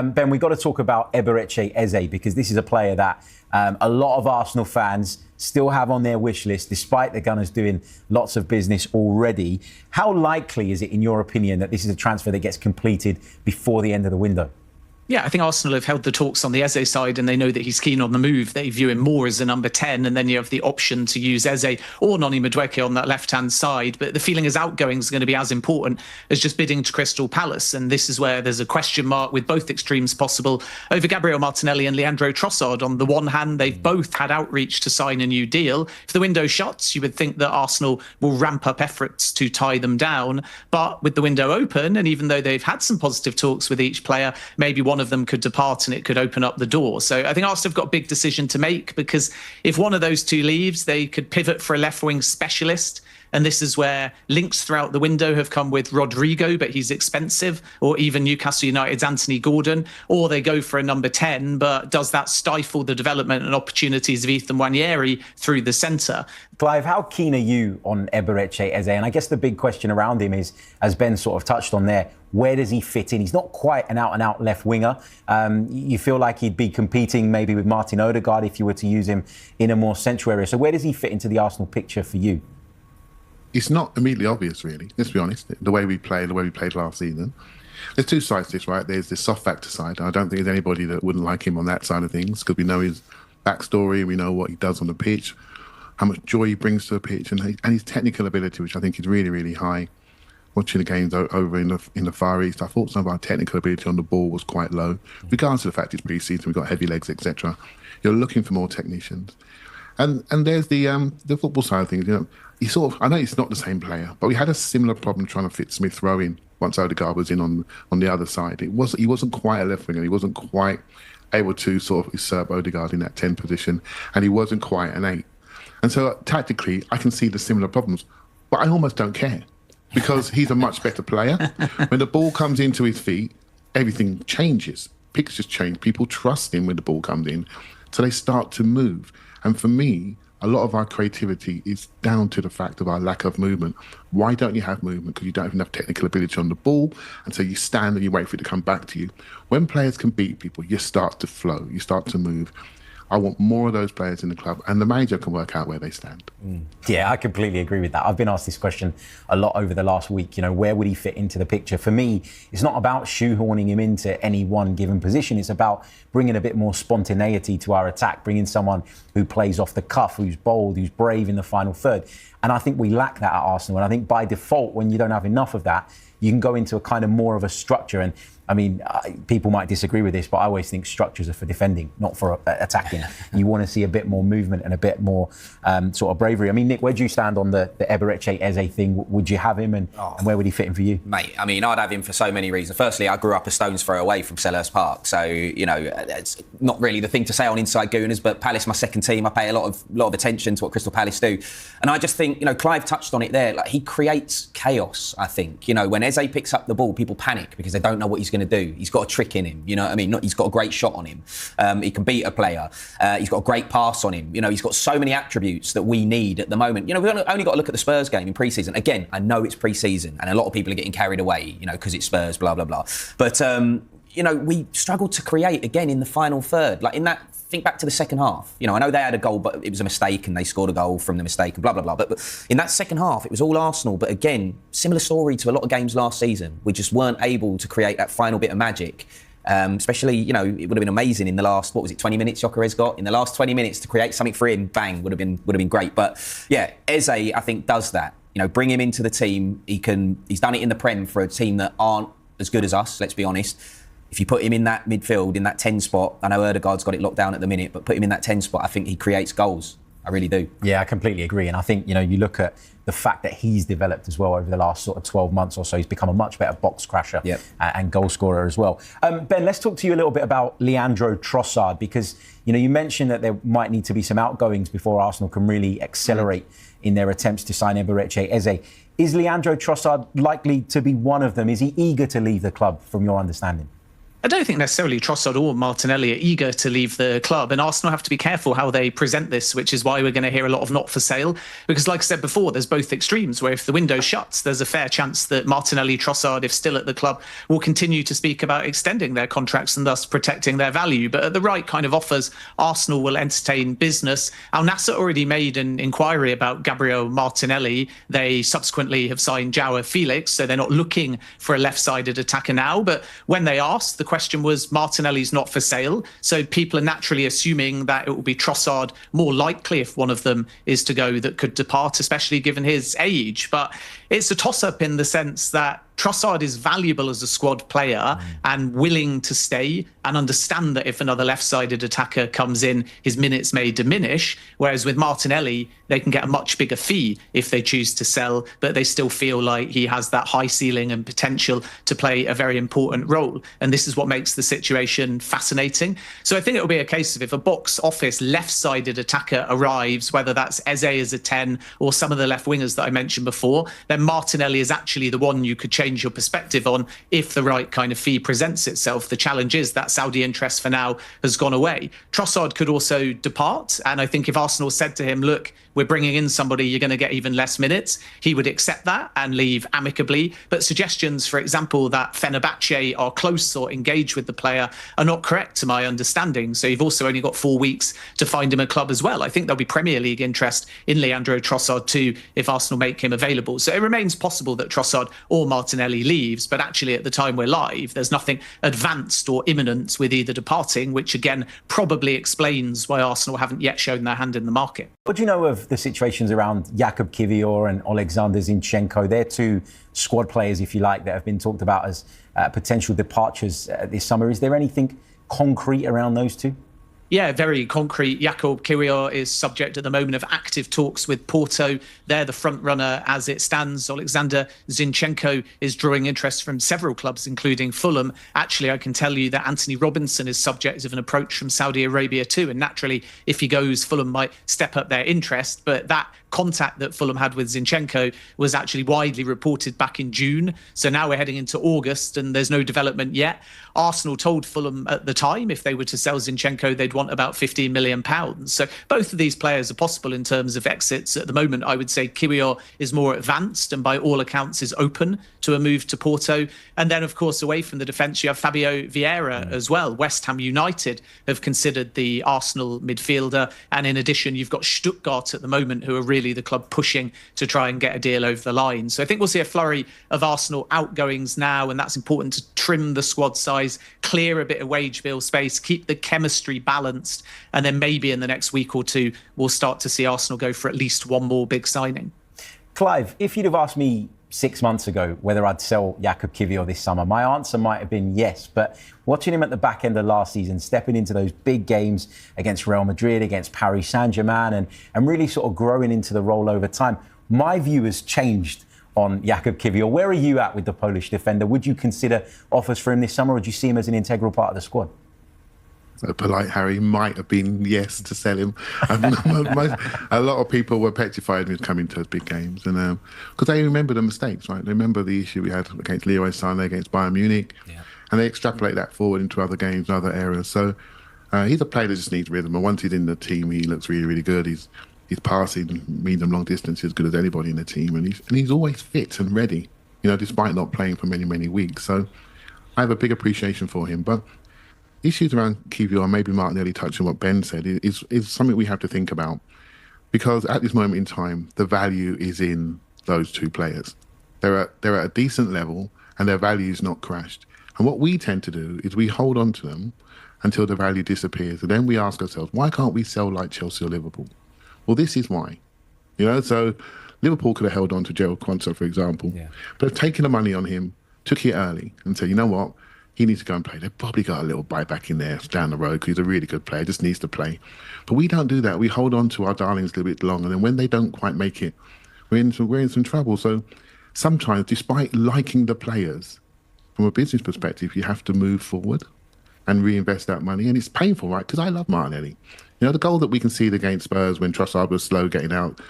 Ben, we've got to talk about Eberechi Eze, because this is a player that a lot of Arsenal fans still have on their wish list, despite the Gunners doing lots of business already. How likely is it, in your opinion, that this is a transfer that gets completed before the end of the window? Yeah, I think Arsenal have held the talks on the Eze side, and they know that he's keen on the move. They view him more as a number 10, and then you have the option to use Eze or Noni Madueke on that left-hand side. But the feeling is outgoings are going to be as important as just bidding to Crystal Palace. And this is where there's a question mark with both extremes possible over Vieira Martinelli and Leandro Trossard. On the one hand, they've both had outreach to sign a new deal. If the window shuts, you would think that Arsenal will ramp up efforts to tie them down. But with the window open, and even though they've had some positive talks with each player, maybe one of them could depart and it could open up the door. So I think Arsenal have got a big decision to make, because if one of those two leaves, they could pivot for a left-wing specialist. And this is where links throughout the window have come with Rodrigo, but he's expensive, or even Newcastle United's Anthony Gordon, or they go for a number 10, but does that stifle the development and opportunities of Ethan Nwaneri through the centre? Clive, how keen are you on Eberechi Eze? And I guess the big question around him is, as Ben sort of touched on there, where does he fit in? He's not quite an out-and-out left winger. You feel like he'd be competing maybe with Martin Odegaard if you were to use him in a more central area. So where does he fit into the Arsenal picture for you? It's not immediately obvious, really. Let's be honest. The way we played last season. There's two sides to this, right? There's the soft factor side. I don't think there's anybody that wouldn't like him on that side of things, because we know his backstory, we know what he does on the pitch, how much joy he brings to the pitch, and his technical ability, which I think is really, really high. Watching the games over in the Far East, I thought some of our technical ability on the ball was quite low. Regardless of the fact it's pre-season, we've got heavy legs, etc. You're looking for more technicians. And there's the football side of things. You know, he sort of, I know he's not the same player, but we had a similar problem trying to fit Smith Rowe in once Odegaard was in on the other side. He wasn't quite a left winger. He wasn't quite able to sort of usurp Odegaard in that 10 position, and he wasn't quite an 8. And so tactically, I can see the similar problems, but I almost don't care, because he's a much better player. When the ball comes into his feet, everything changes. Pictures change. People trust him when the ball comes in, so they start to move. And for me, a lot of our creativity is down to the fact of our lack of movement. Why don't you have movement? Because you don't have enough technical ability on the ball, and so you stand and you wait for it to come back to you. When players can beat people, you start to flow, you start to move. I want more of those players in the club, and the manager can work out where they stand. Yeah, I completely agree with that. I've been asked this question a lot over the last week. You know, where would he fit into the picture? For me, it's not about shoehorning him into any one given position. It's about bringing a bit more spontaneity to our attack, bringing someone who plays off the cuff, who's bold, who's brave in the final third. And I think we lack that at Arsenal. And I think by default, when you don't have enough of that, you can go into a kind of more of a structure. And I mean, people might disagree with this, but I always think structures are for defending, not for attacking. You want to see a bit more movement and a bit more sort of bravery. I mean, Nick, where do you stand on the Eberechi Eze thing? Would you have him, and where would he fit in for you? Mate, I mean, I'd have him for so many reasons. Firstly, I grew up a stone's throw away from Selhurst Park, so, you know, it's not really the thing to say on Inside Gooners, but Palace, my second team, I pay a lot of attention to what Crystal Palace do. And I just think, you know, Clive touched on it there, like, he creates chaos, I think. You know, when Eze picks up the ball, people panic because they don't know what he's going to do. He's got a trick in him, you know what I mean? He's got a great shot on him. He can beat a player. He's got a great pass on him. You know, he's got so many attributes that we need at the moment. You know, we've only got to look at the Spurs game in pre-season. Again, I know it's pre-season and a lot of people are getting carried away, you know, because it's Spurs, blah, blah, blah. But, you know, we struggled to create again in the final third. Like in that, think back to the second half. You know, I know they had a goal, but it was a mistake and they scored a goal from the mistake and blah, blah, blah. But in that second half, it was all Arsenal. But again, similar story to a lot of games last season. We just weren't able to create that final bit of magic. Especially, you know, it would have been amazing in the last, 20 minutes Gyökeres got? In the last 20 minutes to create something for him, bang, would have been great. But yeah, Eze, I think, does that. You know, bring him into the team. He's done it in the Prem for a team that aren't as good as us, let's be honest. If you put him in that midfield, in that 10 spot, I know Odegaard's got it locked down at the minute, but put him in that 10 spot, I think he creates goals. I really do. Yeah, I completely agree. And I think, you know, you look at the fact that he's developed as well over the last sort of 12 months or so. He's become a much better box crasher and goal scorer as well. Ben, let's talk to you a little bit about Leandro Trossard, because, you know, you mentioned that there might need to be some outgoings before Arsenal can really accelerate in their attempts to sign Eberechi Eze. Is Leandro Trossard likely to be one of them? Is he eager to leave the club, from your understanding? I don't think necessarily Trossard or Martinelli are eager to leave the club, and Arsenal have to be careful how they present this, which is why we're going to hear a lot of not for sale. Because like I said before, there's both extremes where if the window shuts, there's a fair chance that Martinelli, Trossard, if still at the club, will continue to speak about extending their contracts and thus protecting their value. But at the right kind of offers, Arsenal will entertain business. Al Nassr already made an inquiry about Gabriel Martinelli. They subsequently have signed João Felix, so they're not looking for a left-sided attacker now. But when they asked, the question was Martinelli's not for sale. So people are naturally assuming that it will be Trossard, more likely if one of them is to go, that could depart, especially given his age. But it's a toss-up in the sense that Trossard is valuable as a squad player and willing to stay and understand that if another left-sided attacker comes in, his minutes may diminish. Whereas with Martinelli, they can get a much bigger fee if they choose to sell, but they still feel like he has that high ceiling and potential to play a very important role. And this is what makes the situation fascinating. So I think it'll be a case of if a box office left-sided attacker arrives, whether that's Eze as a 10 or some of the left wingers that I mentioned before, then Martinelli is actually the one you could change your perspective on if the right kind of fee presents itself. The challenge is that Saudi interest for now has gone away. Trossard could also depart, and I think if Arsenal said to him, look, we're bringing in somebody, you're going to get even less minutes, he would accept that and leave amicably. But suggestions, for example, that Fenerbahce are close or engaged with the player are not correct to my understanding. So you've also only got 4 weeks to find him a club as well. I think there'll be Premier League interest in Leandro Trossard too if Arsenal make him available. So it remains possible that Trossard or Martinelli leaves, but actually at the time we're live, there's nothing advanced or imminent with either departing, which again probably explains why Arsenal haven't yet shown their hand in the market. What do you know of the situations around Jakub Kiwor and Alexander Zinchenko? They're two squad players, if you like, that have been talked about as potential departures this summer. Is there anything concrete around those two? Yeah, very concrete. Jakub Kiwor is subject at the moment of active talks with Porto. They're the front runner as it stands. Alexander Zinchenko is drawing interest from several clubs, including Fulham. Actually, I can tell you that Anthony Robinson is subject of an approach from Saudi Arabia too. And naturally, if he goes, Fulham might step up their interest. But that contact that Fulham had with Zinchenko was actually widely reported back in June. So now we're heading into August and there's no development yet. Arsenal told Fulham at the time if they were to sell Zinchenko, they'd want about £15 million. So both of these players are possible in terms of exits. At the moment, I would say Kiwor is more advanced and by all accounts is open to a move to Porto. And then, of course, away from the defence, you have Fabio Vieira as well. West Ham United have considered the Arsenal midfielder. And in addition, you've got Stuttgart at the moment, who are really the club pushing to try and get a deal over the line. So I think we'll see a flurry of Arsenal outgoings now, and that's important to trim the squad size, clear a bit of wage bill space, keep the chemistry balanced, and then maybe in the next week or two, we'll start to see Arsenal go for at least one more big signing. Clive, if you'd have asked me 6 months ago whether I'd sell Jakub Kiwor this summer, my answer might have been yes. But watching him at the back end of last season, stepping into those big games against Real Madrid, against Paris Saint-Germain, and really sort of growing into the role over time, my view has changed on Jakub Kiwor. Where are you at with the Polish defender? Would you consider offers for him this summer, or do you see him as an integral part of the squad? So polite Harry might have been yes to sell him. A lot of people were petrified with coming to big games, and because they remember the mistakes, right? They remember the issue we had against Leroy Sané, against Bayern Munich, and they extrapolate that forward into other games, other areas. So he's a player that just needs rhythm, and once he's in the team, he looks really, really good. His passing, medium, long distance is as good as anybody in the team, and he's always fit and ready, despite not playing for many, many weeks. So I have a big appreciation for him, but issues around Kiwor, maybe Martinelli touching what Ben said, is something we have to think about, because at this moment in time, the value is in those two players. They're at a decent level and their value's not crashed. And what we tend to do is we hold on to them until the value disappears. And then we ask ourselves, why can't we sell like Chelsea or Liverpool? Well, this is why. So Liverpool could have held on to Gerald Quansah, for example, but have taken the money on him, took it early and said, you know what? He needs to go and play. They've probably got a little buyback in there down the road because he's a really good player, just needs to play. But we don't do that. We hold on to our darlings a little bit longer. And then when they don't quite make it, we're in some trouble. So sometimes, despite liking the players, from a business perspective, you have to move forward and reinvest that money. And it's painful, right? Because I love Martinelli. The goal that we can see against Spurs when Trossard was slow getting out,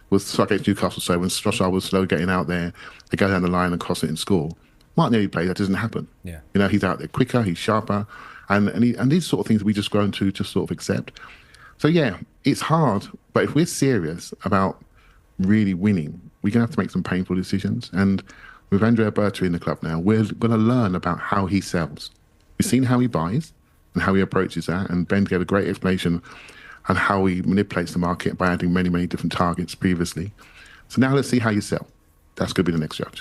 was against Newcastle, so when Trossard was slow getting out there, they go down the line and cross it and score. Martinelli plays, that doesn't happen. Yeah. You know, he's out there quicker, he's sharper, and these sort of things we just grown to just sort of accept. So yeah, it's hard, but if we're serious about really winning, we're going to have to make some painful decisions. And with Andrea Berta in the club now, we're going to learn about how he sells. We've seen how he buys and how he approaches that, and Ben gave a great explanation on how he manipulates the market by adding many, many different targets previously. So now let's see how you sell. That's going to be the next judge.